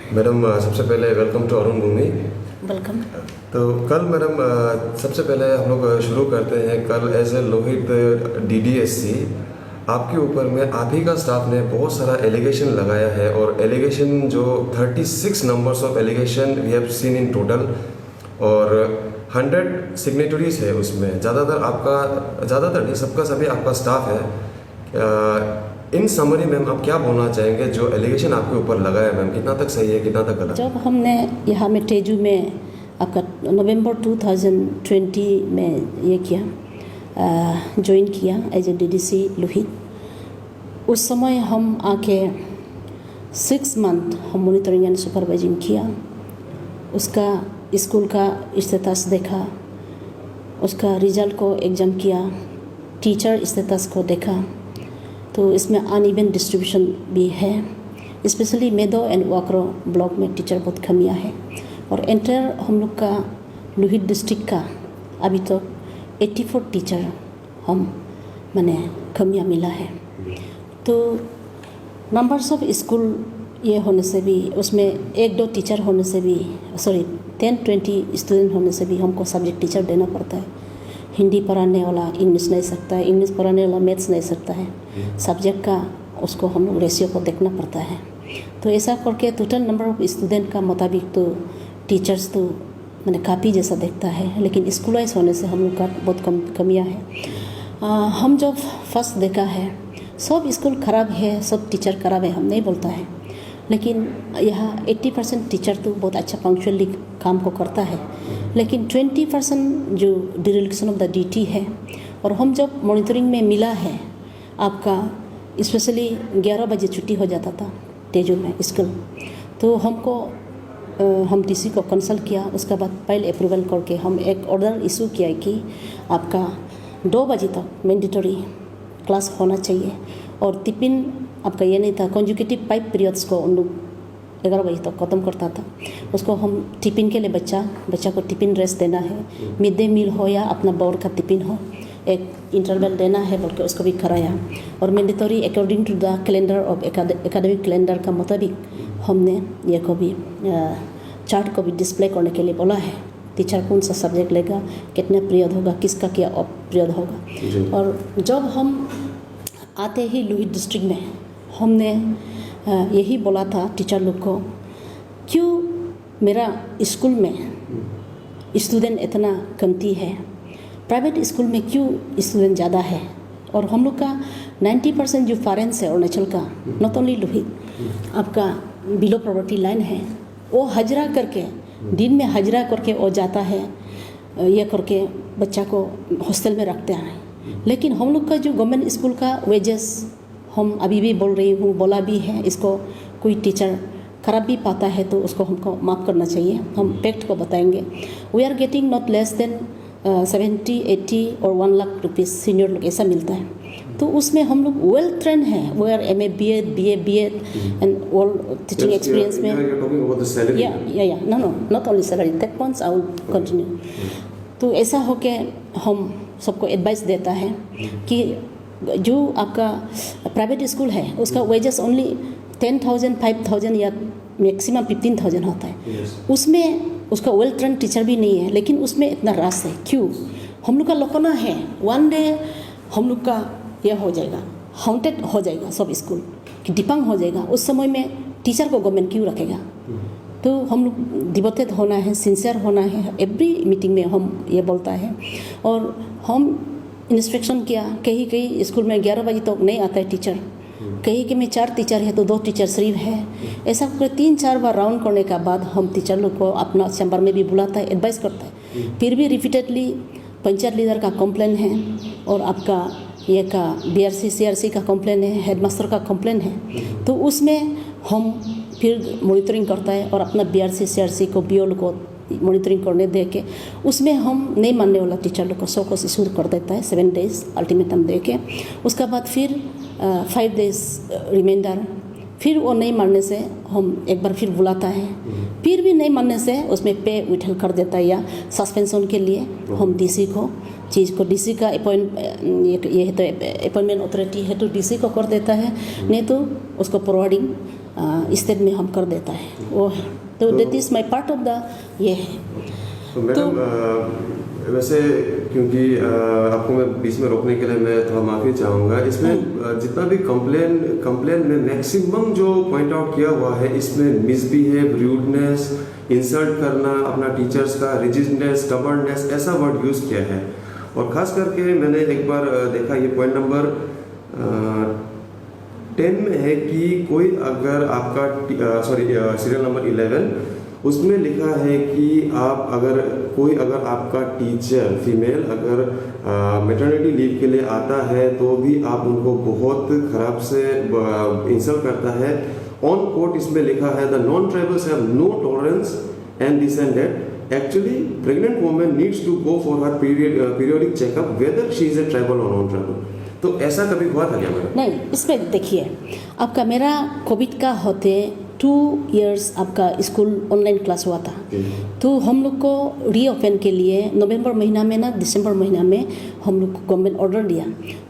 Madam सबसे पहले welcome to Arun Bhumi. Welcome. तो कल मैडम सबसे पहले हम लोग शुरू करते हैं। कल एज ए लोहित DDSC आपके ऊपर में आप ही का स्टाफ ने बहुत सारा एलिगेशन लगाया है, और एलिगेशन जो 36 numbers of allegation we have seen in total, और 100 सिग्नेटरीज है उसमें। ज़्यादातर नहीं, सबका सभी आपका स्टाफ है। इन समरी मैम आप क्या बोलना चाहेंगे? जो एलिगेशन आपके ऊपर लगा है मैम, कितना तक सही है, कितना तक गलत? जब हमने यहाँ में तेजू में आपका नवंबर 2020 में ये किया, ज्वाइन किया एज ए DDC लोहित, उस समय हम आके 6 मंथ हम मॉनिटरिंग एंड सुपरवाइजिंग किया। उसका स्कूल का स्टेटस देखा, उसका रिजल्ट को एग्जाम किया, टीचर स्टेटस को देखा। तो इसमें अनइवन डिस्ट्रीब्यूशन भी है, specially Medo and Wakro block में टीचर बहुत कमियां है। और एंटर हम लोग का लोहित डिस्ट्रिक्ट का अभी तो 84 टीचर हम मैंने कमियां मिला है। तो नंबर्स ऑफ स्कूल ये होने से भी, उसमें 1-2 टीचर होने से भी, 10-20 स्टूडेंट होने से भी हमको सब्जेक्ट टीचर देना पड़ता है। हिंदी पढ़ाने वाला इंग्लिश नहीं सकता है, इंग्लिश पढ़ाने वाला मैथ्स नहीं सकता है। सब्जेक्ट का उसको हम लोग रेशियो को देखना पड़ता है। तो ऐसा करके टोटल नंबर ऑफ स्टूडेंट का मुताबिक तो टीचर्स तो मैंने काफ़ी जैसा देखता है, लेकिन स्कूलाइज होने से हम लोग का बहुत कमियां है। हम जब फर्स्ट देखा है, सब स्कूल ख़राब है, सब टीचर ख़राब है, हम नहीं बोलता है, लेकिन यहाँ 80% टीचर तो बहुत अच्छा पंक्चुअली काम को करता है, लेकिन 20% जो डिरेक्शन ऑफ द ड्यूटी है। और हम जब मॉनिटरिंग में मिला है आपका, स्पेशली 11 बजे छुट्टी हो जाता था तेजू में स्कूल, तो हम DC को कंसल्ट किया। उसके बाद पहले अप्रूवल करके हम एक ऑर्डर इशू किया कि आपका 2 बजे तक मैंडेटरी क्लास होना चाहिए, और टिफिन आपका ये नहीं था, कॉन्जुकेटिव 5 पीरियड्स को उन लोग 11 बजे तक ख़त्म करता था। उसको हम टिफिन के लिए बच्चा को टिफिन रेस्ट देना है, मिड डे मील हो या अपना बोर्ड का टिफिन हो, एक इंटरवल देना है बोल के उसको भी कराया। और mandatory according to the calendar of academic calendar का मुताबिक हमने ये को भी चार्ट को भी डिस्प्ले करने के लिए बोला है। टीचर कौन सा सब्जेक्ट लेगा, कितना पीरियड होगा, किसका क्या पीरियड होगा। और जब हम आते ही लोहित डिस्ट्रिक्ट में हमने यही बोला था टीचर लोग को, क्यों मेरा स्कूल में स्टूडेंट इतना कमती है, प्राइवेट स्कूल में क्यों स्टूडेंट ज़्यादा है। और हम लोग का 90% जो पेरेंट्स है अरुणाचल का, नॉट ओनली लोहित, आपका बिलो पॉवर्टी लाइन है, वो हजरा करके दिन में हजरा करके वो जाता है, ये करके बच्चा को हॉस्टल में रखते हैं। लेकिन हम लोग का जो गवर्नमेंट स्कूल का वेजेस, हम अभी भी बोल रही हूँ, बोला भी है, इसको कोई टीचर खराब भी पाता है तो उसको हमको माफ़ करना चाहिए। हम फैक्ट को बताएंगे। We are getting not less than 70, 80 और 1 लाख रुपीज़ सीनियर लोग ऐसा मिलता है। तो उसमें हम लोग वेल ट्रेंड हैं, we are MA BA BA and all teaching experience में। No not only salary, that points I will continue. तो ऐसा हो के हम सबको एडवाइस देता है कि जो आपका प्राइवेट स्कूल है उसका वेजेस ओनली 10,000 5,000 या मैक्सिमम 15,000 होता है। उसमें उसका वेल ट्रेंड टीचर भी नहीं है, लेकिन उसमें इतना रस है। क्यों? हम लोग का लोकना है, वन डे हम लोग का यह हो जाएगा, हाउंटेड हो जाएगा सब स्कूल कि डिपांग हो जाएगा। उस समय में टीचर को गवर्नमेंट क्यों रखेगा? तो हम लोग डिवोटेड होना है, सिंसियर होना है। एवरी मीटिंग में हम ये बोलता है। और हम इंस्ट्रक्शन किया, कहीं स्कूल में 11 बजे तक नहीं आता है टीचर, कहीं में 4 टीचर है तो 2 टीचर सिर्फ है। ऐसा करके 3-4 बार राउंड करने के बाद हम टीचर लोग को अपना चैम्बर में भी बुलाता है, एडवाइस करता है। फिर भी रिपीटेडली पंचायत लीडर का कंप्लेन है, और आपका ये का BRC CRC का कंप्लेन है, हेडमास्टर का कंप्लेन है। तो उसमें हम फिर मॉनिटरिंग करता है, और अपना BRC CRC को BO को मॉनिटरिंग करने दे के उसमें हम नहीं मानने वाला टीचर लोग को 100 को इशू कर देता है, 7 डेज अल्टीमेटम दे के। उसके बाद फिर 5 डेज रिमाइंडर, फिर वो नहीं मानने से हम एक बार फिर बुलाता है, फिर भी नहीं मानने से उसमें पे विथल कर देता है, या सस्पेंशन के लिए हम DC को DC का अपॉइंटमेंट अथॉरिटी है तो DC को कर देता है, नहीं तो उसको फॉरवर्डिंग स्टेट में हम कर देता है, वो है। तो that is my part of the ये है। तो मैडम वैसे क्योंकि आपको मैं बीच में रोकने के लिए मैं थोड़ा माफ़ी चाहूँगा, इसमें जितना भी कंप्लेन में मैक्सिमम जो पॉइंट आउट किया हुआ है, इसमें मिसबिहेव, रूडनेस, इंसल्ट करना अपना टीचर्स का, रिजिडनेस, स्टबर्ननेस, ऐसा वर्ड यूज़ किया है। और ख़ास करके मैंने एक बार देखा, ये पॉइंट नंबर 10 में है कि कोई अगर आपका सीरियल नंबर 11 उसमें लिखा है कि अगर आपका टीचर फीमेल अगर मैटरनिटी लीव के लिए आता है तो भी आप उनको बहुत खराब से इंसल्ट करता है। ऑन कोर्ट इसमें लिखा है the non tribals have no tolerance and this and that. Actually pregnant women needs to go for her periodic checkup whether she is a tribal और नॉन ट्राइबल। तो ऐसा कभी हुआ था क्या मैडम? नहीं, इसमें देखिए, आपका मेरा कोविड का होते 2 years आपका स्कूल ऑनलाइन क्लास हुआ था। तो हम लोग को रीओपन के लिए नवंबर महीना में ना दिसंबर महीना में हम लोग को गवर्नमेंट ऑर्डर दिया।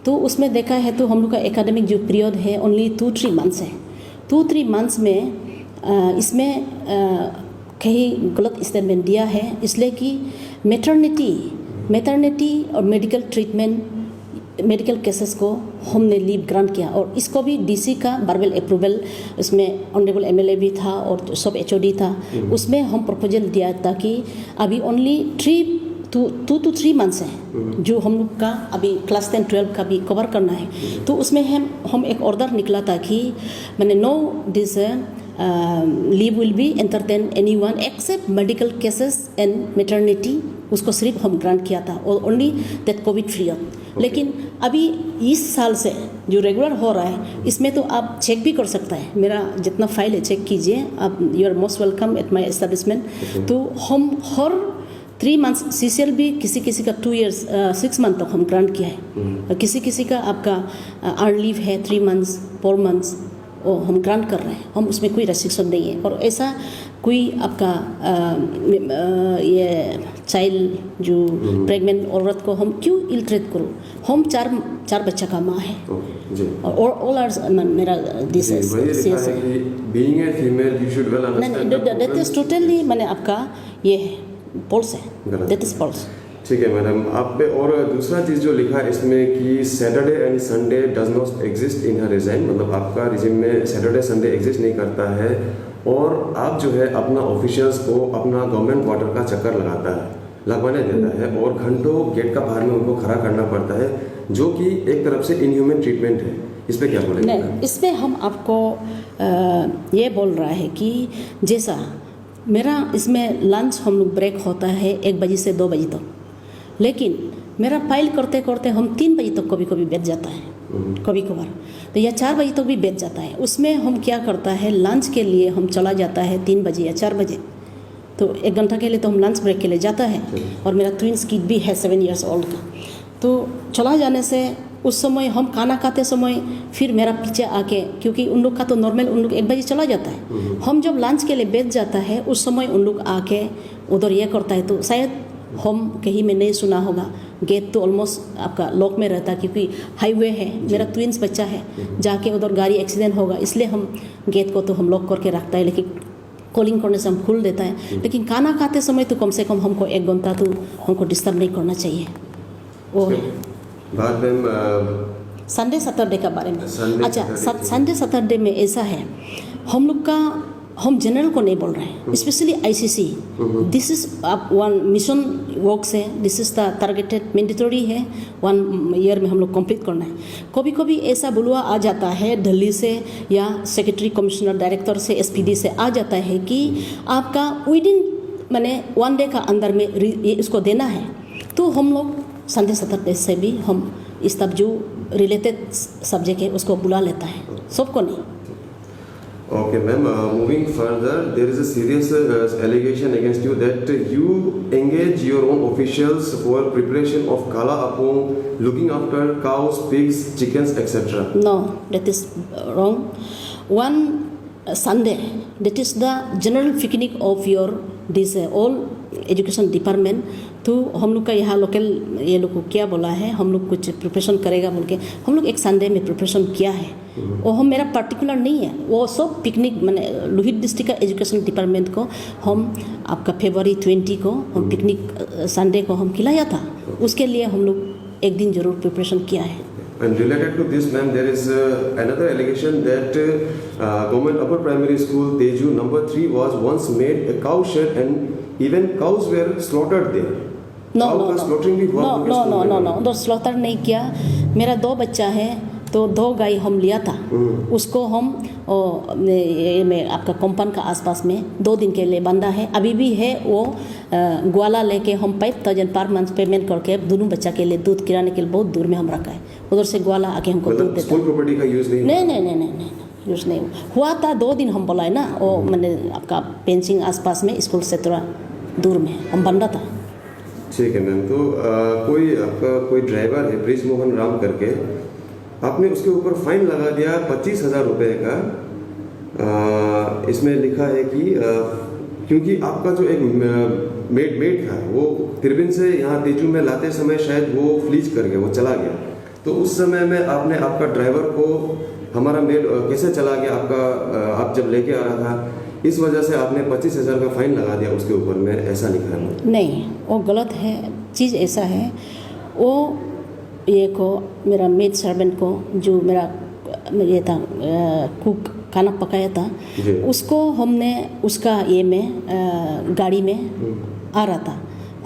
तो उसमें देखा है तो हम लोग का एकेडमिक जो पीरियड है ओनली 2-3 मंथ्स है। 2-3 मंथ्स में इसमें कहीं गलत स्टेटमेंट दिया है, इसलिए कि मैटरनिटी और मेडिकल ट्रीटमेंट, मेडिकल केसेस को हमने लीव ग्रांट किया। और इसको भी डीसी का वर्बल अप्रूवल, उसमें ऑनरेबल एमएलए भी था और सब एचओडी था, उसमें हम प्रपोजल दिया था कि अभी ओनली 2 to 3 मंथ्स है जो हम लोग का अभी क्लास 10-12 का भी कवर करना है। तो उसमें हम एक ऑर्डर निकला था कि मैंने no this leave will be entertain anyone except medical cases and maternity, उसको सिर्फ हम ग्रांट किया था और ओनली दैट कोविड पीरियड। लेकिन अभी इस साल से जो रेगुलर हो रहा है इसमें तो आप चेक भी कर सकता है, मेरा जितना फाइल है चेक कीजिए आप, you are most welcome at my establishment. तो हम हर 3 मंथ्स सीसीएल भी किसी का 2 years 6 मंथ तक हम ग्रांट किया है। किसी का आपका अर्न लीव है 3 months 4 months वो हम ग्रांट कर रहे हैं, हम उसमें कोई रेस्ट्रिक्शन नहीं है। और ऐसा कोई आपका ये चाइल्ड जो प्रेग्नेंट औरत को हम क्यों इल्ट्रेट करो, हम चार बच्चा का माँ है और ऑल आर मेरा this being a female you should well understand that is totally मैंने आपका ये है फॉल्स है, दैट इज फॉल्स। ठीक है मैडम, आप पे और दूसरा चीज़ जो लिखा है इसमें कि Saturday and Sunday does not exist in her resign, मतलब आपका रिजिम में सैटरडे संडे एग्जिस्ट नहीं करता है और आप जो है अपना ऑफिशियल्स को अपना गवर्नमेंट क्वार्टर का चक्कर लगवाने देता है और घंटों गेट का बाहर में उनको खड़ा करना पड़ता है, जो कि एक तरफ से इनह्यूमन ट्रीटमेंट है। इस पर क्या बोलेंगे? नहीं, इसमें हम आपको ये बोल रहा है कि जैसा मेरा इसमें लंच हम लोग ब्रेक होता है 1 बजे से 2 बजे तक, लेकिन मेरा फाइल करते करते हम 3 बजे तक कभी कभी बैठ जाता है, कभी कभार तो या 4 बजे तक भी बैठ जाता है। उसमें हम क्या करता है, लंच के लिए हम चला जाता है 3 बजे या 4 बजे, तो 1 घंटा के लिए तो हम लंच ब्रेक के लिए जाता है। और मेरा ट्विंस किड भी है 7 years ओल्ड का, तो चला जाने से उस समय हम खाना खाते समय फिर मेरा पीछे आके, क्योंकि उन लोग का तो नॉर्मल उन लोग 1 बजे चला जाता है, हम जब लंच के लिए बैठ जाता है उस समय उन लोग आके उधर ये करता है। तो शायद हम कहीं में नहीं सुना होगा, गेट तो ऑलमोस्ट आपका लॉक में रहता है क्योंकि हाईवे है, मेरा ट्विंस बच्चा है, जाके उधर गाड़ी एक्सीडेंट होगा, इसलिए हम गेट को तो हम लॉक करके रखता है, लेकिन कॉलिंग करने से हम खोल देता है। लेकिन खाना खाते समय तो कम से कम हमको 1 घंटा तो हमको डिस्टर्ब नहीं करना चाहिए। वो बाद में संडे सैटरडे का बारे में, अच्छा संडे सैटरडे में ऐसा है, हम लोग का हम जनरल को नहीं बोल रहे हैं, स्पेशली आईसीसी, दिस इज आप 1 मिशन वर्क्स है, this is the targeted mandatory है, 1 ईयर में हम लोग कंप्लीट करना है। कभी कभी ऐसा बुलवा आ जाता है दिल्ली से या सेक्रेटरी कमिश्नर डायरेक्टर से एसपीडी से आ जाता है कि आपका विदिन मैंने 1 डे का अंदर में इसको देना है, तो हम लोग संडे सैटरडे से भी हम इस तब जो रिलेटेड सब्जेक्ट है उसको बुला लेता है, सबको नहीं। Okay, ma'am. Moving further, there is a serious allegation against you that you engage your own officials for preparation of kala apong, looking after cows, pigs, chickens, etc. No, that is wrong. One Sunday, that is the general picnic of your this all education department. तो हम लोग का यहाँ local ये लोग को क्या बोला है, हम लोग कुछ प्रिपरेशन करेगा बोल के हम लोग एक संडे में प्रिपरेशन किया है। वो हम मेरा पर्टिकुलर नहीं है, वो सब पिकनिक मैंने लोहित डिस्ट्रिक्ट का एजुकेशन डिपार्टमेंट को हम आपका February 20 को हम पिकनिक संडे को हम खिलाया था। उसके लिए हम लोग एक दिन जरूर प्रिपरेशन किया है। And related to this, ma'am, there is another allegation that Government Upper Primary School Teju number 3 was once made a cow shed and even cows were slaughtered there. No, Cow no, का no. slaughtering भी हुआ No, उनके no, school no, में, no, ma'am. no. उधर slaughter नहीं किया। मेरा 2 बच्चा है तो 2 गाय हम लिया था। उसको हम में आपका कंपाउंड का आसपास में 2 दिन के लिए बंधा है। अभी भी है वो ग्वाला लेके हम 5,000 पर मंथ पेमेंट करके दोनों बच्चा के लिए दूध किराने के लिए बहुत दूर में हम रखा है। उधर से ग्वाला आके हमको दूध मतलब देता स्कूल प्रॉपर्टी का यूज नहीं नहीं यूज नहीं हुआ था। 2 दिन हम बोला है ना, वो मैंने आपका पेंसिंग आसपास में स्कूल से थोड़ा दूर में हम बंधा था। ठीक है मैम। तो कोई आपका कोई ड्राइवर है ब्रिज मोहन राम करके, आपने उसके ऊपर फाइन लगा दिया 25,000 रुपये का। इसमें लिखा है कि क्योंकि आपका जो एक मेड था वो तिरबिन से यहाँ तेजू में लाते समय शायद वो फ्लीज कर गया, वो चला गया। तो उस समय में आपने आपका ड्राइवर को हमारा मेड कैसे चला गया आपका, आप जब लेके आ रहा था, इस वजह से आपने 25,000 का फाइन लगा दिया उसके ऊपर में, ऐसा लिखा है। नहीं, वो गलत है। चीज़ ऐसा है, वो ये को मेरा मेड सर्वेंट को जो मेरा ये था कुक खाना पकाया था, उसको हमने उसका ये में गाड़ी में आ रहा था,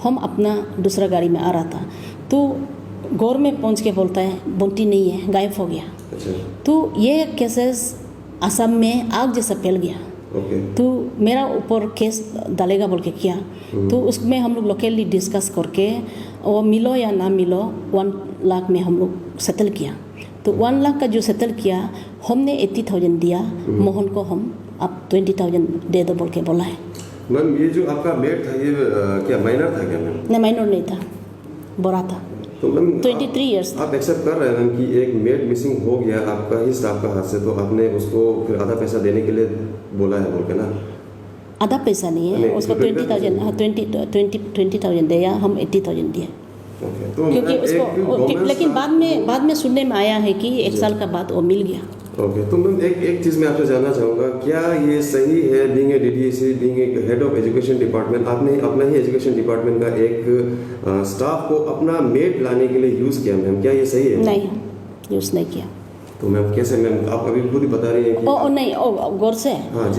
हम अपना दूसरा गाड़ी में आ रहा था। तो गौर में पहुंच के बोलता है बोंटी नहीं है, गायब हो गया। तो ये केसेस असम में आग जैसा फैल गया। तो मेरा ऊपर केस डालेगा बोल के किया। तो उसमें हम लोग लोकली डिस्कस करके वो मिलो या ना मिलो 1 लाख में हम लोग सेटल किया। तो 1 लाख का जो सेटल किया हमने 80,000 दिया, मोहन को हम अब 20,000 दे दो बोल के बोला है। मैम ये जो आपका मेड था ये क्या माइनर था क्या मैम? नहीं, माइनर नहीं था, बड़ा था। तो मैम 23 इयर्स। आप एक्सेप्ट कर रहे हैं मैम कि एक मेड मिसिंग हो गया आपका ही स्टाफ का हाथ से, तो आपने उसको फिर आधा पैसा देने के लिए बोला है बोल के ना? आधा पैसा नहीं है, उसको 20,000 20,000 दिया, हम 80,000 दिए। तो क्योंकि उसको लेकिन बाद में सुनने में आया है कि 1 साल का बाद वो मिल गया। तो मैम एक चीज़ मैं आपसे जानना चाहूँगा, क्या ये सही है being a DDSC, being a head of education department, आपने अपना ही एजुकेशन डिपार्टमेंट का एक स्टाफ को अपना मेड लाने के लिए यूज़ किया मैम, क्या ये सही है? नहीं, यूज़ नहीं किया। तो मैम कैसे मैम, आप अभी खुद ही बता रही हैं कि नहीं, गौर से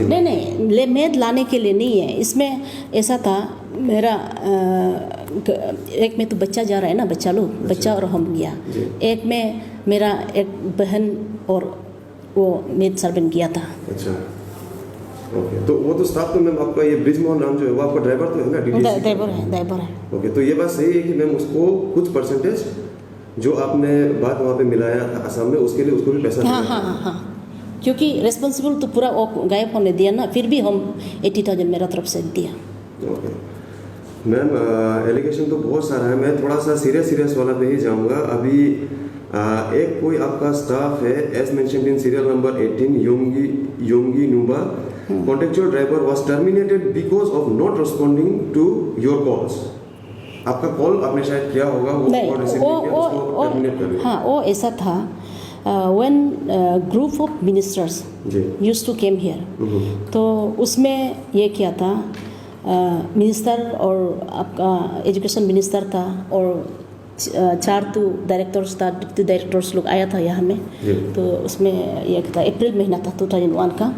नहीं, मेड लाने के लिए नहीं है। इसमें ऐसा था, मेरा एक में तो बच्चा जा रहा है ना, बच्चा और हम गया। एक में मेरा एक बहन और वो मेड सर्वेंट गया था। अच्छा, तो वो तो स्टाफ तो मैम आपका ये ब्रिज मोहन राम जो है वो आपका ड्राइवर तो है ना? ड्राइवर है। तो ये बात सही है कि मैम उसको कुछ परसेंटेज जो आपने बात वहाँ पे मिलाया था असम में, उसके लिए उसको भी पैसा हाँ, क्योंकि रिस्पॉन्सिबल तो पूरा वो गायब होने दिया ना, फिर भी हम 80,000 मेरा तरफ से दिया। मैम एलिगेशन तो बहुत सारा है, मैं थोड़ा सा सीरियस वाला पे ही जाऊँगा। अभी एक कोई आपका स्टाफ है, as mentioned in serial number 18, Yongi Nuba, contractual driver was terminated because of not responding to your calls. आपका कॉल आपने शायद किया होगा, वो कॉल रिसीव किया, उसको टर्मिनेट कर दिया। हाँ, वो ऐसा था, when group of ministers used to came here, तो उसमें ये किया था, मिनिस्टर और आपका एजुकेशन मिनिस्टर था और 4 तो डायरेक्टर्स था, डिप्टी डायरेक्टर्स लोग आया था यहाँ में। तो उसमें ये था, अप्रैल महीना था 2001 का।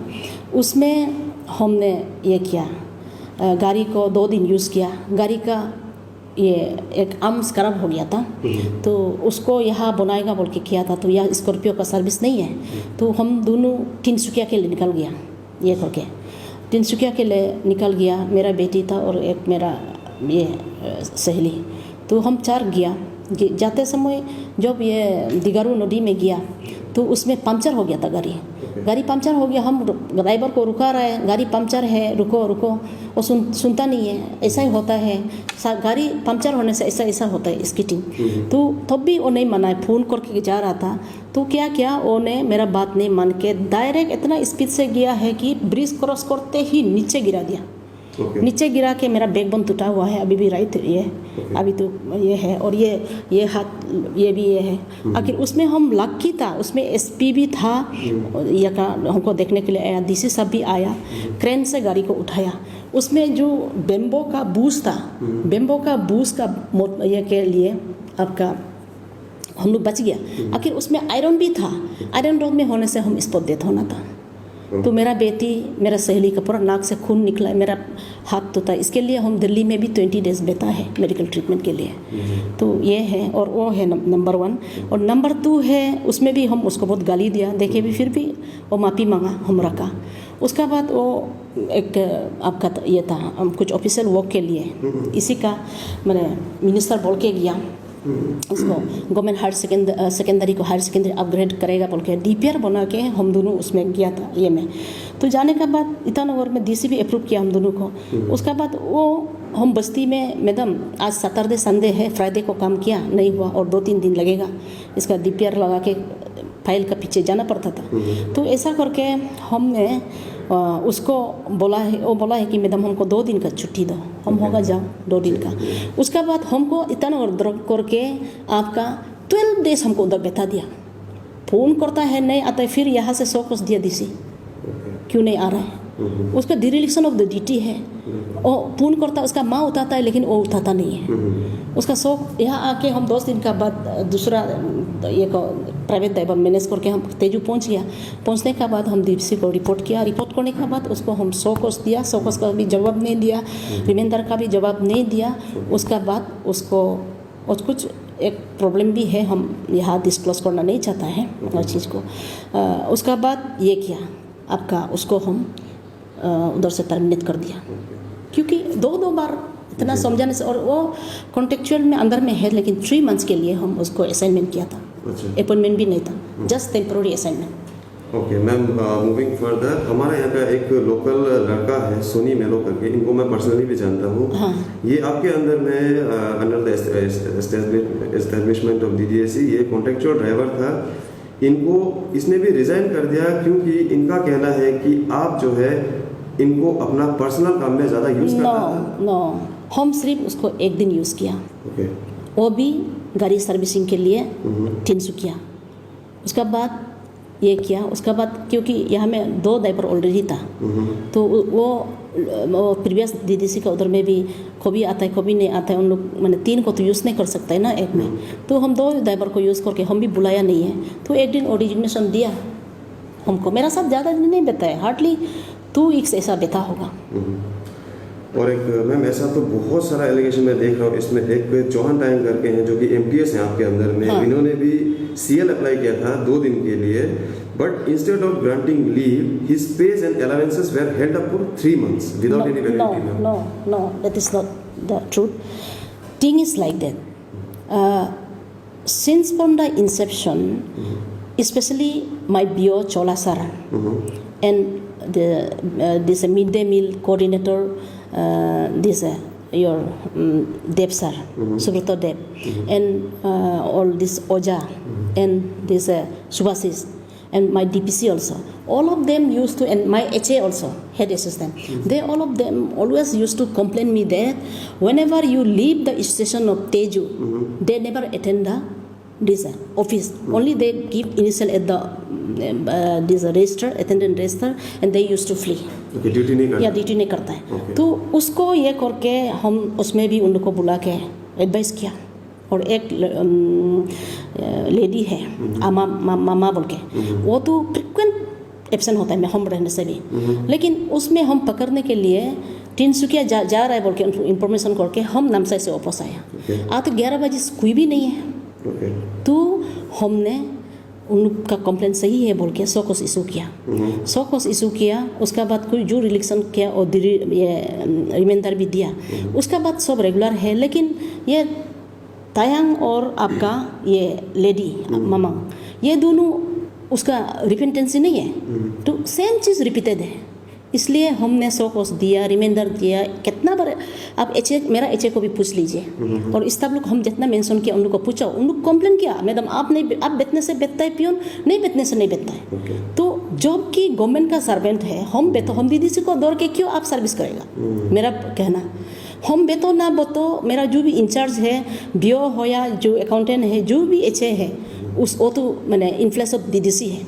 उसमें हमने ये किया, गाड़ी को 2 दिन यूज़ किया। गाड़ी का ये एक आर्म्स खराब हो गया था, तो उसको यहाँ बनाएगा बोल के किया था। तो यह स्कॉर्पियो का सर्विस नहीं है, तो हम दोनों तिनसुकिया के लिए निकल गया। ये करके तिनसुकिया के लिए निकल गया, मेरा बेटी था और एक मेरा ये सहेली। तो हम 4 गया। जाते समय जब ये दिगारू नदी में गया तो उसमें पंचर हो गया था गाड़ी पंचर हो गया। हम ड्राइवर को रुका रहा है, गाड़ी पंचर है, रुको वो सुनता नहीं है। ऐसा ही होता है, गाड़ी पंचर होने से ऐसा होता है स्कीटिंग। तो तब भी वो नहीं माना है, फ़ोन करके जा रहा था। तो क्या वो ने मेरा बात नहीं मान के डायरेक्ट इतना स्पीड से गया है कि ब्रिज क्रॉस करते ही नीचे गिरा दिया। Okay. नीचे गिरा के मेरा बैकबोन टूटा हुआ है अभी भी, राइट ये अभी तो ये है, और ये हाथ ये भी ये है। आखिर उसमें हम लकी था, उसमें एसपी भी था, या का हमको देखने के लिए आया, डीसी साहब भी आया, क्रेन से गाड़ी को उठाया। उसमें जो बेम्बो का बूस था, बेम्बो का बूस का ये के लिए आपका हम लोग बच गया। आखिर उसमें आयरन भी था, आयरन रोड में होने से हम स्पॉट डेथ होना था। तो मेरा बेटी, मेरा सहेली का पूरा नाक से खून निकला, मेरा हाथ तो था। इसके लिए हम दिल्ली में भी 20 डेज बैठा है मेडिकल ट्रीटमेंट के लिए। तो ये है, और वो है नंबर 1। और नंबर 2 है, उसमें भी हम उसको बहुत गाली दिया, देखे भी, फिर भी वो माफ़ी मांगा हमरा का। उसका बाद वो एक आपका ये था, हम कुछ ऑफिशियल वर्क के लिए इसी का मैंने मिनिस्टर बोल के गया, उसको गवर्नमेंट हायर सेकेंडरी को हायर सेकेंडरी अपग्रेड करेगा बोल के डीपीआर बना के हम दोनों उसमें गया था ये में। तो जाने के बाद ईटानगर में डीसी भी अप्रूव किया हम दोनों को। उसका बाद वो हम बस्ती में, मैडम आज सैटरडे संडे है, फ्राइडे को काम किया नहीं हुआ और 2-3 दिन लगेगा, इसका डीपीआर लगा के फाइल का पीछे जाना पड़ता था। तो ऐसा करके हमने उसको बोला है, वो बोला है कि मैडम हमको 2 दिन का छुट्टी दो, हम होगा जाओ 2 दिन का। उसका बाद हमको इतना ऑर्डर करके आपका 12 डेज हमको उधर बैठा दिया। फ़ोन करता है नहीं आता है, फिर यहाँ से 100 कोस दिया डीसी, क्यों नहीं आ रहा है। उसका डिरेक्शन ऑफ द ड्यूटी है, वो फ़ोन करता, उसका माँ उठाता है लेकिन वो उठाता नहीं है। उसका शौक यहाँ आके हम 10 दिन का बाद दूसरा ये को प्राइवेट ड्राइवर मैनेज करके हम तेजू पहुँच गया। पहुँचने के बाद हम डीसी को रिपोर्ट किया, रिपोर्ट करने के बाद उसको हम 100 कोस दिया, 100 कोस का भी जवाब नहीं दिया, रिमाइंडर का भी जवाब नहीं दिया। उसका बाद उसको और कुछ एक प्रॉब्लम भी है, हम यहाँ डिस्क्लोज करना नहीं चाहता है हर चीज़ को। उसका बाद ये किया आपका, उसको हम उधर से टर्मिनेट कर दिया, क्योंकि 2 बार इतना समझाने से, और वो कॉन्टेक्चुअल में अंदर में है, लेकिन 3 मंथ्स के लिए हम उसको असाइनमेंट किया था। अपॉइंटमेंट भी नहीं था, just temporary assignment. Okay ma'am, moving further, हमारे यहाँ का एक लोकल लड़का है सोनी मेलो करके, इनको मैं पर्सनली भी जानता हूँ। हाँ। ये आपके अंदर में अंडर द एस्टेब्लिशमेंट ऑफ डीडीएससी ये कॉन्ट्रेक्चुअल ड्राइवर था। इनको इसने भी रिजाइन कर दिया क्योंकि इनका कहना है कि आप जो है इनको अपना पर्सनल काम में ज़्यादा यूज़ करता था। नो, हम सिर्फ उसको 1 दिन यूज़ किया, ओके, वो भी गाड़ी सर्विसिंग के लिए 300 किया। उसका बाद ये किया, उसका बाद क्योंकि यहाँ में 2 ड्राइवर ऑलरेडी था, तो वो प्रीवियस डीडीसी का उधर में भी कभी आता है कभी नहीं आता है, उन लोग मैंने 3 को तो यूज़ नहीं कर सकता है ना एक में, तो हम 2 ड्राइवर को यूज़ करके हम भी बुलाया नहीं है, तो 1 दिन ओरिजिनेशन दिया हमको। मेरा साथ ज़्यादा दिन नहीं बैठा है, हार्डली 2 वीक्स ऐसा बैठा होगा। और एक मैम ऐसा तो बहुत सारा एलिगेशन मैं देख रहा हूँ, इसमें एक चौहान टाइम करके हैं जो कि एमटीएस हैं आपके अंदर में। हाँ। इन्होंने भी सीएल अप्लाई किया था 2 दिन के लिए, but instead of granting leave his pays and allowances were held up for 3 months without any validity. No, that is not the truth. Thing is like that. Since from the inception, especially my BO Chola sir and this midday meal coordinator, this your Dev sir, Subrata Dev, and all this Oja and this Subhasis and my DPC also, all of them used to, and my HA also, head assistant, they all of them always used to complain me that whenever you leave the station of Teju, they never attend the this office, only they give initial at the this register, attendant register, and they used to flee. Okay, duty नहीं करता। या duty नहीं करता है। तो उसको ये करके हम उसमें भी उन लोग को बुला के एडवाइस किया। और एक लेडी है मामा बोल के, वो तो फ्रिक्वेंट एब्सेंट होता है हम रहने से भी, लेकिन उसमें हम पकड़ने के लिए तिनसुकिया जा रहा है बोल के इंफॉर्मेशन करके हम नामसाई से वापस आया। तो 11 बजे कोई भी नहीं है, तो हमने उनका कंप्लेंट सही है बोल के 100 कोस इशू किया। 100 कोस इशू किया, उसका बाद कोई जो रिलेक्शन किया और ये रिमाइंडर भी दिया। उसका बाद सब रेगुलर है, लेकिन ये तायांग और आपका ये लेडी मामा, ये दोनों उसका रिपेंटेंसी नहीं है, तो सेम चीज़ रिपीटेड है। इसलिए हमने 100 कोस दिया, रिमाइंडर दिया। कितना बार आप एचए, मेरा एचए को भी पूछ लीजिए, और स्टाफ लोग हम जितना मेंशन किया उन लोग को पूछा, उन लोग कंप्लेन किया, मैडम आप नहीं, आप बैठने से बैठता है पियोन, नहीं बैठने से नहीं बैठता है। तो जॉब की गवर्नमेंट का सर्वेंट है, हम डीडीसी को दौड़ के क्यों आप सर्विस करेगा, मेरा कहना। हम बेतो ना बतो मेरा जो भी इंचार्ज है, बीओ हो या जो अकाउंटेंट है, जो भी एचए है, उस वो तो मैंने इन्फ्लुएंस ऑफ डीडीसी है।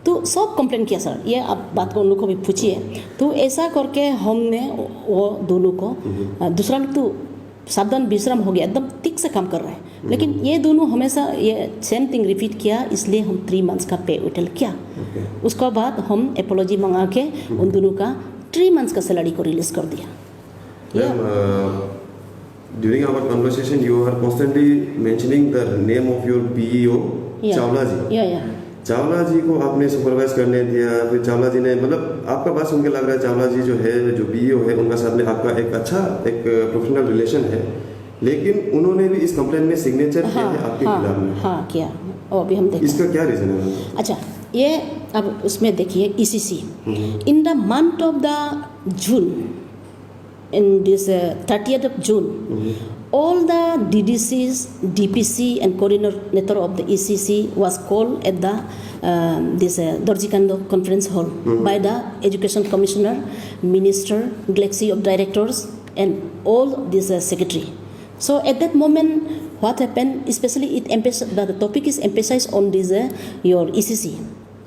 तो सब कंप्लेन किया सर, ये आप बात को उन लोग को भी पूछिए। तो ऐसा करके हमने वो दोनों को, दूसरा लोग तो सावधान विश्राम हो गया, एकदम ठीक से काम कर रहे हैं, लेकिन ये दोनों हमेशा ये सेम थिंग रिपीट किया, इसलिए हम 3 मंथ्स का पे विथल किया। उसके बाद हम एपोलॉजी मंगा के उन दोनों का 3 मंथ्स का सैलरी को रिलीज कर दिया। During our conversation, you are constantly mentioning the name of your PEO, Chawla जी। चावला जी को आपने सुपरवाइज करने दिया, फिर चावला जी ने, मतलब आपका बात सुन के लग रहा है चावला जी जो है, जो PEO है, उनका साथ में आपका एक अच्छा एक प्रोफेशनल रिलेशन है, लेकिन उन्होंने भी इस कंप्लेंट में सिग्नेचर किया है आपके खिलाफ में। हाँ किया, और भी हम देखा। इसका क्या रीजन है? अच्छा, ये अब उसमें देखिए ECC in the month of the June, in this 30th of June, all the DDCs, DPC and coordinator of the ECC was called at the this Dorjikando conference hall by the Education Commissioner, Minister, Galaxy of Directors and all this secretary. So at that moment, what happened, especially the topic is emphasized on this your ECC.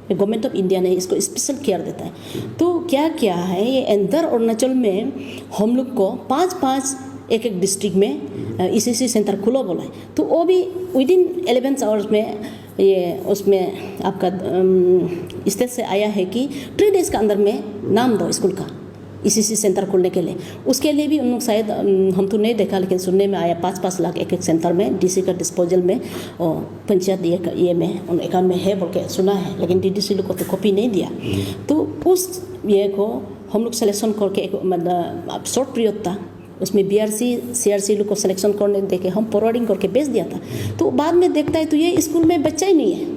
Government of India ने इसको special care देता है। तो क्या क्या है, ये अंदर अरुणाचल में हम लोग को 5-5 एक डिस्ट्रिक्ट में ECC सेंटर खुला बोला है। तो वो भी विदिन 11 आवर्स में ये उसमें आपका स्टेट से आया है कि 3 डेज का अंदर में नाम दो स्कूल का ECC सेंटर खोलने के लिए। उसके लिए भी उन लोग शायद, हम तो नहीं देखा, लेकिन सुनने में आया 5-5 लाख एक सेंटर में डीसी का डिस्पोजल में और पंचायत ये में उन अकाउंट में है बोल के सुना है, लेकिन डीडीसी लोग को तो कॉपी नहीं दिया। तो उस ये को हम लोग सिलेक्शन करके एक मतलब शॉर्ट पीरियड था, उसमें BRC CRC लोग को सिलेक्शन करने दे के हम फॉरवर्डिंग करके भेज दिया था। तो बाद में देखता है तो ये स्कूल में बच्चा ही नहीं है,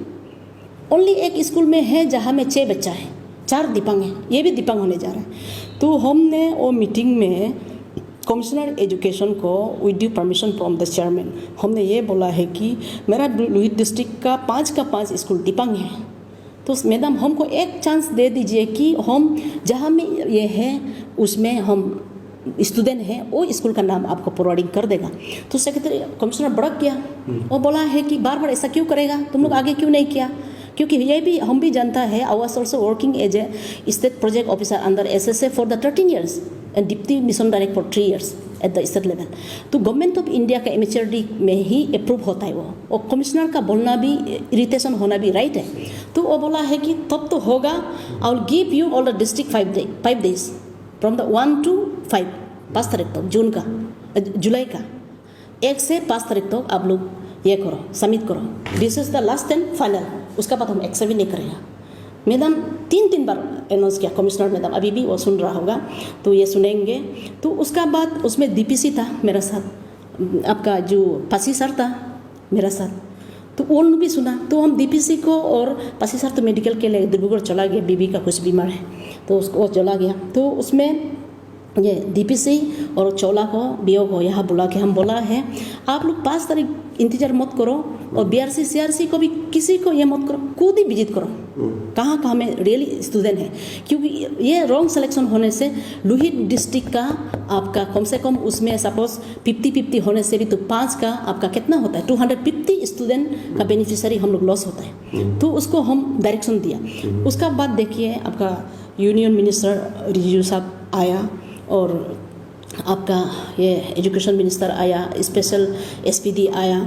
ओनली एक स्कूल में है जहाँ में 6 बच्चा है, 4 दिपांग है, ये भी दिपांग होने जा रहा है। तो हमने वो मीटिंग में कमिश्नर एजुकेशन को with due permission from the chairman हमने ये बोला है कि मेरा लोहित डिस्ट्रिक्ट का 5 का 5 स्कूल दिपांग है, तो मैडम हमको एक चांस दे दीजिए कि हम जहाँ में ये है उसमें हम स्टूडेंट हैं, वो स्कूल का नाम आपको फॉरवर्डिंग कर देगा। तो सेक्रेटरी कमिश्नर भड़क गया, वो बोला है कि बार बार ऐसा क्यों करेगा, तुम लोग आगे क्यों नहीं किया, क्योंकि ये भी हम भी जानता है, I was also working as a state project officer under SSA for the 13 years and deputy mission director for 3 years at the state level. तो गवर्नमेंट ऑफ इंडिया का एमएचआरडी में ही अप्रूव होता है वो, और कमिश्नर का बोलना भी, इरिटेशन होना भी राइट है। तो वो बोला है कि तब तो होगा, I will give you all the district 5 days from the 1 to 5 तारीख तक, जून का, जुलाई का 1 से 5 तारीख तक आप लोग ये करो, सबमिट करो, this is the last and final, उसका बाद हम एक्सेप्ट भी नहीं करेगा। मैडम 3 बार अनाउंस किया कमिश्नर मैडम, अभी भी वो सुन रहा होगा तो ये सुनेंगे। तो उसका बाद उसमें DPC था मेरा साथ, आपका जो पासी सर था मेरा साथ, तो वो भी सुना। तो हम DPC को, और पासी सर तो मेडिकल के लिए डिब्रूगढ़ चला गया, बीबी का कुछ बीमार है तो उसको चला गया। तो उसमें ये DPC और चौला को, BO को यहाँ बुला के हम बोला है आप लोग 5 तारीख इंतजार मत करो, और BRC CRC को भी किसी को ये मत करो, खुद ही विजिट करो कहाँ में रियली स्टूडेंट है, क्योंकि ये रॉन्ग सिलेक्शन होने से लोहित डिस्ट्रिक्ट का आपका कम से कम उसमें सपोज 50-50 होने से भी तो 5 का आपका कितना होता है, 250 स्टूडेंट का बेनिफिशियरी हम लोग लॉस होता है। तो उसको हम डायरेक्शन दिया। उसका बाद देखिए आपका यूनियन मिनिस्टर रिजिजू साहब आया, और आपका ये एजुकेशन मिनिस्टर आया, स्पेशल SPD आया,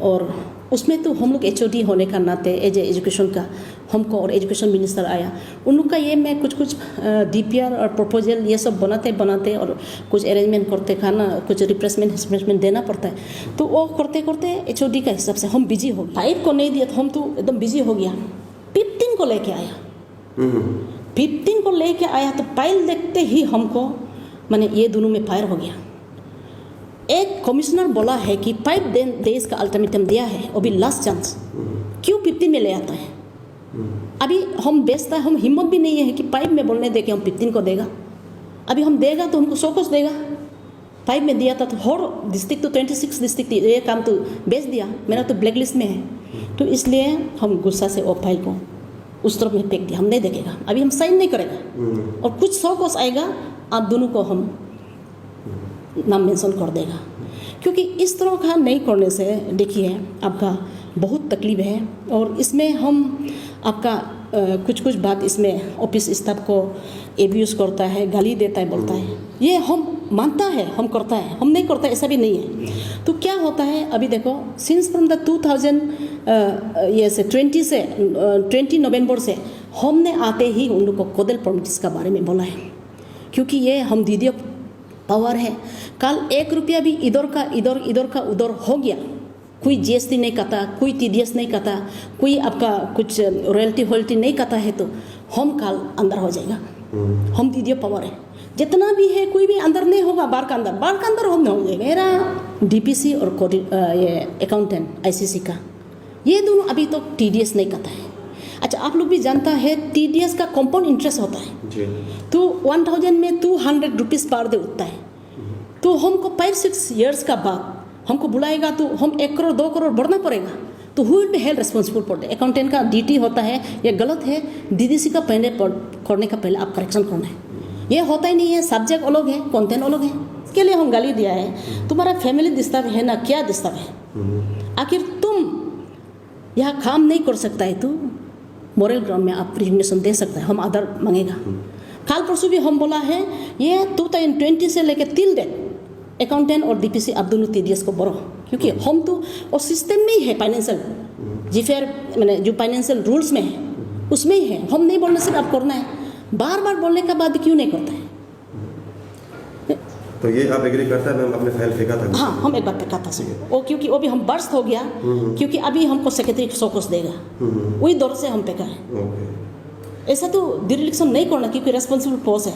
और उसमें तो हम लोग HOD होने का नाते एज एजुकेशन का हमको, और एजुकेशन मिनिस्टर आया, उन लोग का ये मैं कुछ DPR और प्रपोजल ये सब बनाते और कुछ अरेंजमेंट करते, खाना कुछ रिप्लेसमेंट देना पड़ता है। तो वो करते HOD का हिसाब से हम बिजी हो, 5 को नहीं दिया तो हम तो एकदम बिजी हो गया। 15 को लेके आया, 15 को लेके आया तो फाइल देखते ही हमको मैंने ये दोनों में फायर हो गया। एक कमिश्नर बोला है कि 5 days का अल्टीमेटम दिया है, अभी लास्ट चांस, क्यों 15 में ले आता है? अभी हम बेचता है, हम हिम्मत भी नहीं है कि 5 में बोलने दे के हम 15 को देगा। अभी हम देगा तो हमको 100 कुछ देगा, 5 में दिया था तो हर डिस्ट्रिक्ट तो 26 डिस्ट्रिक्ट ये काम तो बेच दिया, मेरा तो ब्लैक लिस्ट में है। तो इसलिए हम गुस्सा से वो फाइल को उस तरफ में फेंक दिया, हम नहीं देखेगा, अभी हम साइन नहीं करेगा, और कुछ 100 कोस आएगा आप दोनों को हम नाम मेंशन कर देगा। क्योंकि इस तरह का नहीं करने से देखिए आपका बहुत तकलीफ है, और इसमें हम आपका कुछ बात इसमें ऑफिस स्टाफ को एब्यूज़ करता है, गाली देता है, बोलता है, ये हम मानता है, हम करता है, हम नहीं करता ऐसा भी नहीं है। तो क्या होता है अभी देखो, सिंस फ्रॉम द 20 नवंबर से हमने आते ही उन लोग को कोदल परमिट्स का बारे में बोला है, क्योंकि ये हम दीदी पावर है। कल 1 रुपया भी इधर का उधर हो गया, कोई जीएसटी नहीं काटा, कोई टीडीएस नहीं काटा, कोई आपका कुछ रॉयल्टी नहीं काटा है, तो हम कल अंदर हो जाएगा। हम दीदी पावर है, जितना भी है कोई भी अंदर नहीं होगा, बार का अंदर हम नहीं हो जाएगा। मेरा डीपीसी और ये अकाउंटेंट आईसीसी का, ये दोनों अभी तो टीडीएस नहीं काटा है। अच्छा, आप लोग भी जानता है टीडीएस का कंपाउंड इंटरेस्ट होता है जी। तो 1000 में 200 रुपीज़ पर डे उठता है। तो हमको 5-6 ईयर्स का बाद हमको बुलाएगा तो हम 1 करोड़ 2 करोड़ बढ़ना पड़ेगा, तो who will be held responsible for that? Accountant का ड्यूटी होता है, ये गलत है, डीडीसी का पहले करने का पहले आप करेक्शन करना है। ये होता ही नहीं है, सब्जेक्ट अलग है, कंटेंट अलग है, इसके लिए हम गाली दिया है। तुम्हारा फैमिली डिस्टर्ब है ना, क्या डिस्टर्ब है? आखिर तुम यहाँ काम नहीं कर सकता है तो मोरल ग्राउंड में आप रिजिग्नेशन दे सकते हैं, हम आदर मांगेगा। कल परसों भी हम बोला है ये 2020 से लेकर टिल डेट अकाउंटेंट और डीपीसी आप दोनों टीडीएस को बढ़ो, क्योंकि हम तो और सिस्टम में ही है, फाइनेंशियल जीफेयर मैंने जो फाइनेंशियल रूल्स में है उसमें ही है। हम नहीं बोलना, सिर्फ आप करना है। बार बार बोलने का बाद क्यों नहीं करता है? तो ये आप एग्री करता है? मैम अपने फाइल फेंका था। हाँ, हम एक बार फेंका था वो, क्योंकि वो भी हम बर्स्ट हो गया, क्योंकि अभी हमको सेक्रेटरी सोकस देगा, वही दौर से हम फेंका है। ऐसा तो डिरेक्शन नहीं करना, क्योंकि रेस्पॉन्सिबल पोस्ट है।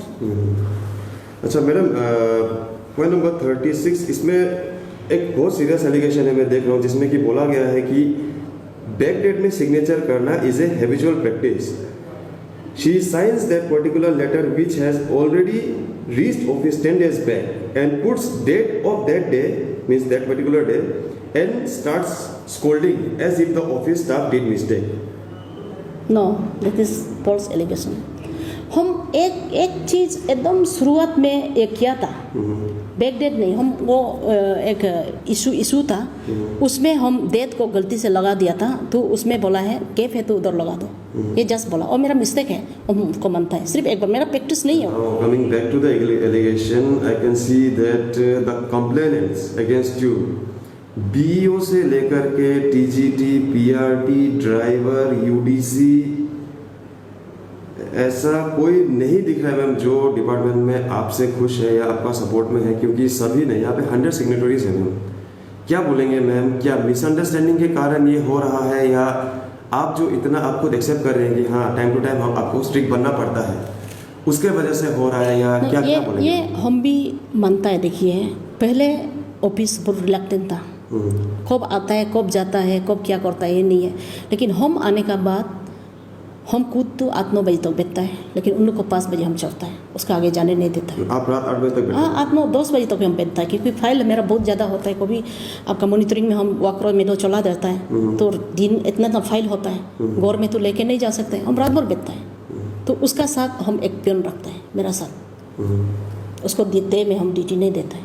अच्छा मैडम, पॉइंट नंबर 36, इसमें एक बहुत सीरियस एलिगेशन है मैं देख रहा हूँ, जिसमें कि बोला गया है कि बैकडेट में सिग्नेचर करना is a habitual practice. She signs that particular letter which has already reached office 10 days back and puts date of that day, means that particular day, and starts scolding as if the office staff did mistake. No, that is false allegation. हम एक चीज़ एकदम शुरुआत में एक किया था, backdate नहीं, हम वो एक इशू था, उसमें हम डेट को गलती से लगा दिया था, तो उसमें बोला है कैफ है तो उधर लगा दो, ये जस्ट बोला, और मेरा मिस्टेक है, हमको मानता है, सिर्फ एक बार, मेरा प्रैक्टिस नहीं है। Coming back to the allegation, I can see that the complainants against you, BEO से लेकर के TGT, PRT, ड्राइवर, UDC, ऐसा कोई नहीं दिख रहा है मैम जो डिपार्टमेंट में आपसे खुश है या आपका सपोर्ट में है, क्योंकि सभी नहीं, यहाँ पे 100 सिग्नेटरीज हैं मैम। क्या बोलेंगे मैम, क्या मिसअंडरस्टैंडिंग के कारण ये हो रहा है, या आप जो इतना आप खुद एक्सेप्ट कर रहे हैं कि हाँ टाइम टू टाइम आपको स्ट्रिक्ट बनना पड़ता है, उसके वजह से हो रहा है, या क्या क्या बोलेंगे? ये हम भी मानता है। देखिए, पहले ऑफिस बहुत रिलैक्टेंट था, कब आता है कब जाता है कब क्या करता है ये नहीं है, लेकिन हम आने का बाद हम खुद तो 8-9 बजे तक बैठता है, लेकिन उन लोग को 5 बजे हम चढ़ता है, उसका आगे जाने नहीं देता है। आप रात 8 बजे तक? हाँ, 8-9-10 बजे तक हम बैठता है, क्योंकि फाइल मेरा बहुत ज़्यादा होता है। कभी आपका मॉनिटरिंग में हम वर्करों में तो चला देता है, तो दिन इतना फाइल होता है, गौर में तो लेके नहीं जा सकते, हम रात भर बैठता है। तो उसका साथ हम एक पियन रखता है मेरा साथ, उसको डे में हम ड्यूटी नहीं देता है।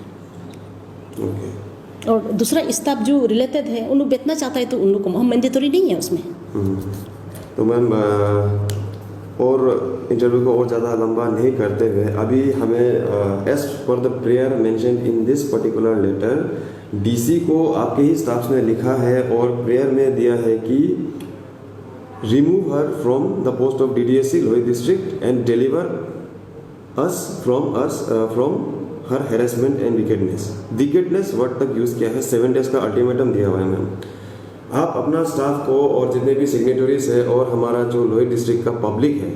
और दूसरा स्टाफ जो रिलेटेड है उन लोग बैठना चाहता है तो उन लोग को हम मैंडेटरी नहीं है उसमें। तो मैम और इंटरव्यू को और ज़्यादा लंबा नहीं करते हुए, अभी हमें as for the prayer mentioned in this particular letter, DC को आपके ही स्टाफ ने लिखा है और प्रेयर में दिया है कि remove her from the post of DDSC Lohit district and deliver from her harassment and wickedness word तक यूज़ किया है। 7 डेज का अल्टीमेटम दिया हुआ है मैम। आप अपना स्टाफ को और जितने भी सिग्नेटरीज है और हमारा जो लोहित डिस्ट्रिक्ट का पब्लिक है,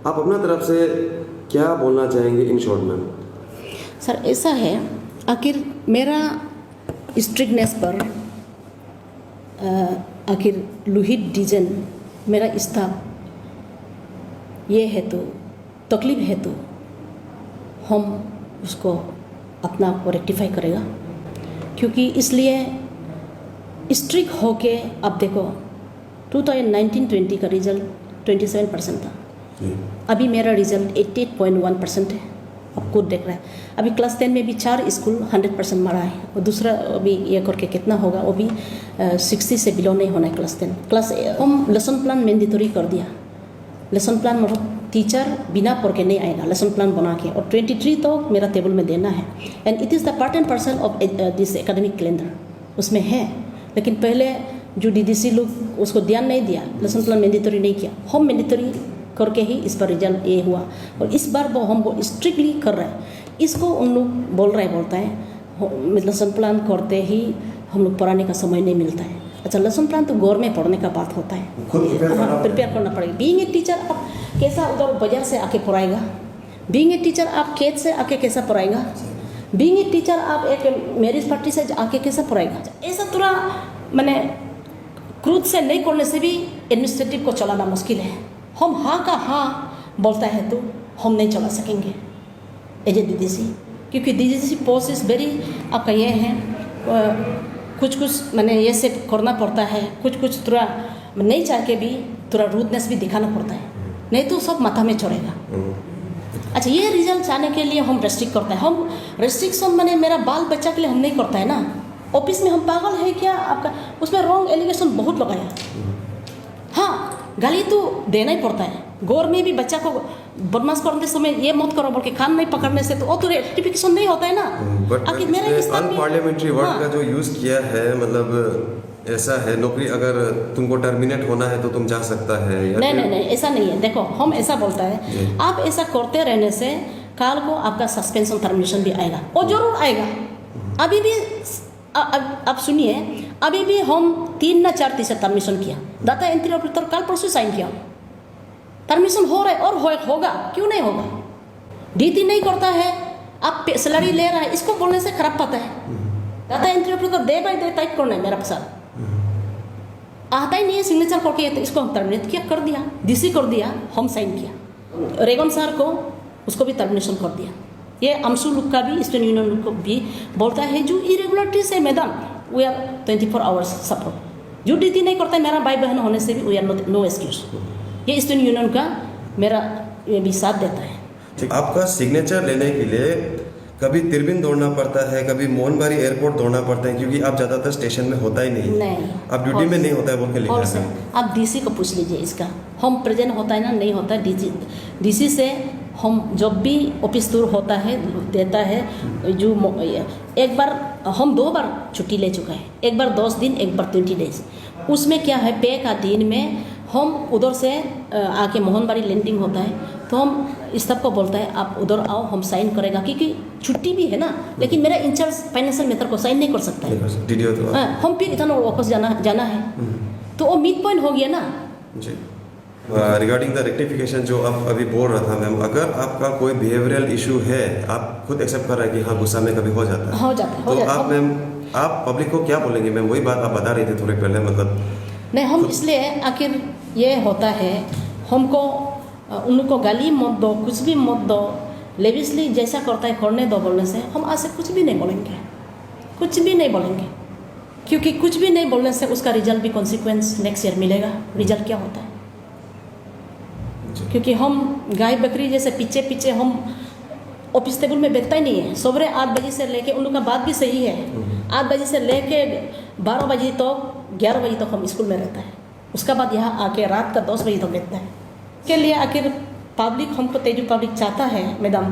आप अपना तरफ से क्या बोलना चाहेंगे इन शॉर्ट मैम? सर ऐसा है, आखिर मेरा स्ट्रिक्टनेस पर आखिर लोहित डिवीजन मेरा स्टाफ ये है तो तकलीफ है तो हम उसको अपना को रेक्टिफाई करेगा, क्योंकि इसलिए स्ट्रिक्ट होके अब देखो 2019-20 का रिजल्ट 27% था। जी। अभी मेरा रिजल्ट 88.1% है। आप खुद देख रहे हैं। अभी क्लास 10 में भी 4 स्कूल 100% मारा है, और दूसरा अभी ये करके कितना होगा, वो भी 60 से बिलो नहीं होना है क्लास 10। क्लास हम लेसन प्लान मैंडेटरी कर दिया। लेसन प्लान मतलब टीचर बिना पढ़ के नहीं आएगा, लेसन प्लान बना के, और 23 तो मेरा टेबल में देना है। And it is the part and parcel of this academic calendar, उसमें है। लेकिन पहले जो डीडीसी लोग उसको ध्यान नहीं दिया, लेसन प्लान मैंडेटरी नहीं किया, हम मैंडेटरी करके ही इस बार रिजल्ट ये हुआ। और इस बार वो हम स्ट्रिक्टली कर रहे हैं। इसको उन लोग बोलता है लेसन प्लान करते ही हम लोग पढ़ाने का समय नहीं मिलता है। अच्छा, लेसन प्लान तो गौर में पढ़ने का बात होता है, खुद प्रिपेयर करना पड़ेगा। बीइंग ए टीचर आप कैसा उधर बाजार से आके पढ़ाएगा, बीइंग ए टीचर आप खेत से आके कैसा पढ़ाएगा, बीइंग ए टीचर आप एक मैरिज पार्टी से आके कैसा पढ़ाएगा। ऐसा थोड़ा मैंने क्रूद से नहीं करने से भी एडमिनिस्ट्रेटिव को चलाना मुश्किल है। हम हाँ का हाँ बोलता है तो हम नहीं चला सकेंगे एज ए डीडीसी, क्योंकि डीडीसी पोस्ट इज़ वेरी, आपका ये है कुछ मैंने ये से करना पड़ता है, कुछ थोड़ा नहीं चाह के भी थोड़ा रूडनेस भी दिखाना पड़ता है, नहीं तो सब माथा में चढ़ेगा। अच्छा, ये रिजल्ट चाहने के लिए हम रेस्ट्रिक्ट करते हैं। हम रेस्ट्रिक्शन मैंने मेरा बाल बच्चा के लिए हम नहीं करता है ना। ऑफिस में हम पागल है क्या आपका, उसमें रॉन्ग एलिगेशन बहुत लगाया। हाँ, गाली तो देना ही पड़ता है। गौर में भी बच्चा को बदमाश करते समय ये मत करो बोल के कान नहीं पकड़ने से तो वो तो रेक्टिफिकेशन नहीं होता है ना। बट मेरा अनपार्लियामेंट्री वर्ड का जो यूज़ किया है, मतलब ऐसा है नौकरी अगर तुमको टर्मिनेट होना है तो तुम जा सकता है। नहीं, ऐसा नहीं है। देखो, हम ऐसा बोलता है, आप ऐसा करते रहने से कल को आपका सस्पेंशन टर्मिनेशन भी आएगा, और जरूर आएगा। अभी भी आप सुनिए, अभी भी हम 3 या 4 तीसरा टर्मिनेशन किया, डाटा एंट्री ऑपरेटर कल परसों साइन किया, टर्मिनेशन हो रहा है और होगा, क्यों नहीं होगा। डीटी नहीं करता है, आप सैलरी ले रहा है, इसको बोलने से खराब पाता है। Data entry operator day by day type करना है, मेरा साथ आता ही नहीं है सिग्नेचर करके, तो इसको हम टर्मिनेट किया, कर दिया, डीसी कर दिया, हम साइन किया। रेगन सर को उसको भी टर्मिनेशन कर दिया। ये अमसू लुक का भी, स्टूडेंट यूनियन लुक को भी बोलता है जो इरेगुलरिटीज है madam, we are 24 hours support. जो ड्यूटी नहीं करता है मेरा भाई बहन होने से भी वी आर नो एक्सक्यूज। ये स्टूडेंट यूनियन का मेरा ये भी साथ देता है। ठीक, आपका सिग्नेचर लेने के लिए कभी तिरबिन दौड़ना पड़ता है, कभी मोहनबारी एयरपोर्ट दौड़ना पड़ता है, क्योंकि आप ज़्यादातर स्टेशन में होता ही नहीं, आप ड्यूटी में नहीं होता है बोल के लिखा है। आप डीसी को पूछ लीजिए इसका, हम प्रेजेंट होता है ना, नहीं होता है। डीसी से हम जब भी ऑफिस टूर होता है देता है, जो एक बार हम 2 बार छुट्टी ले चुका है, एक बार 10 दिन, एक बार 20 डेज। उसमें क्या है, पे का दिन में हम उधर से आके मोहनबारी लैंडिंग होता है, तो हम स्टाफ को बोलता है आप उधर आओ, हम साइन करेगा, क्योंकि छुट्टी भी है ना। लेकिन मेरा इंचार्ज फाइनेंशियल मैटर को साइन नहीं कर सकता है। हाँ, हम फिर इतना वापस जाना है, तो वो मिड पॉइंट हो गया ना जी। रिगार्डिंग द रेक्टिफिकेशन जो आप अभी बोल रहा था मैम, अगर आपका कोई बिहेवियरल इशू है, आप खुद एक्सेप्ट कर रहे हैं कि हाँ गुस्सा में कभी हो जाता है, तो आप मैम आप पब्लिक को क्या बोलेंगे मैम? वही बात आप बता रही थी थोड़े पहले, मतलब नहीं, हम इसलिए आखिर ये होता है, हमको उन लोग को गाली मत दो, कुछ भी मत दो, लेविसली जैसा करता है करने दो बोलने से हम आज से कुछ भी नहीं बोलेंगे, कुछ भी नहीं बोलेंगे, क्योंकि कुछ भी नहीं बोलने से उसका रिजल्ट भी कॉन्सिक्वेंस नेक्स्ट ईयर मिलेगा। रिजल्ट क्या होता है, क्योंकि हम गाय बकरी जैसे पीछे हम ऑफिस टेबल में बैठता ही नहीं है। सुबह 8 बजे से लेके, उन लोग का बात भी सही है, 8 बजे से लेके 12 बजे तक, 11 बजे तक हम स्कूल में रहता है। उसका बाद यहाँ आके रात का 10 बजे तक बैठता है। के लिए आखिर पब्लिक हमको तेजू पब्लिक चाहता है मैडम,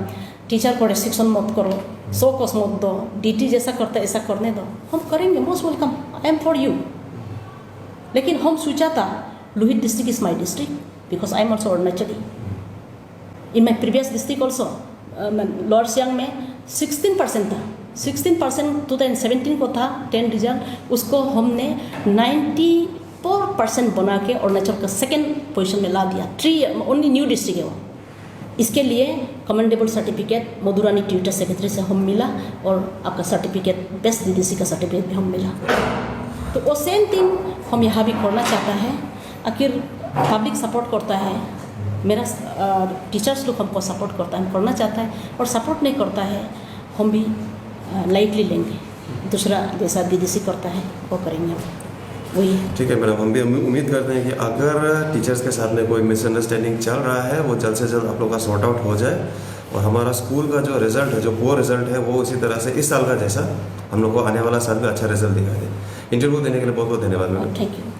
टीचर को रेस्ट्रिक्शन मत करो, सो कोस मत दो, डीटी जैसा करता है ऐसा करने दो, हम करेंगे, most welcome, I am for you. लेकिन हम सोचा था Lohit district is my district because I am also Arunachali. In my previous district also lower Siang में 16% था, 16% 2017 को था 10 रिजल्ट, उसको हमने 94% बना के अरुणाचल का 2nd पोजीशन में ला दिया। 3 ओनली न्यू डिस्ट्रिक्ट है वो। इसके लिए commendable certificate Madhurani tutor secretary से हम मिला, और आपका सर्टिफिकेट बेस्ट डीडीसी का सर्टिफिकेट भी हम मिला। तो वो सेम थिंग हम यहाँ भी करना चाहता है। आखिर पब्लिक सपोर्ट करता है, मेरा टीचर्स लोग हमको सपोर्ट करता है, हम करना चाहता है, और सपोर्ट नहीं करता है हम भी लाइटली लेंगे। दूसरा जैसा डीडीसी करता है वो करेंगे हम। वही ठीक है मैडम, हम भी उम्मीद करते हैं कि अगर टीचर्स के साथ में कोई मिसअंडरस्टैंडिंग चल रहा है वो जल्द से जल्द आप लोग का सॉर्ट आउट हो जाए और हमारा स्कूल का जो रिज़ल्ट है, जो पुअर रिज़ल्ट है, वो उसी तरह से इस साल का जैसा हम लोग को आने वाला साल में अच्छा रिजल्ट दिखाई दे। इंटरव्यू देने के लिए बहुत बहुत धन्यवाद मैडम। Thank you.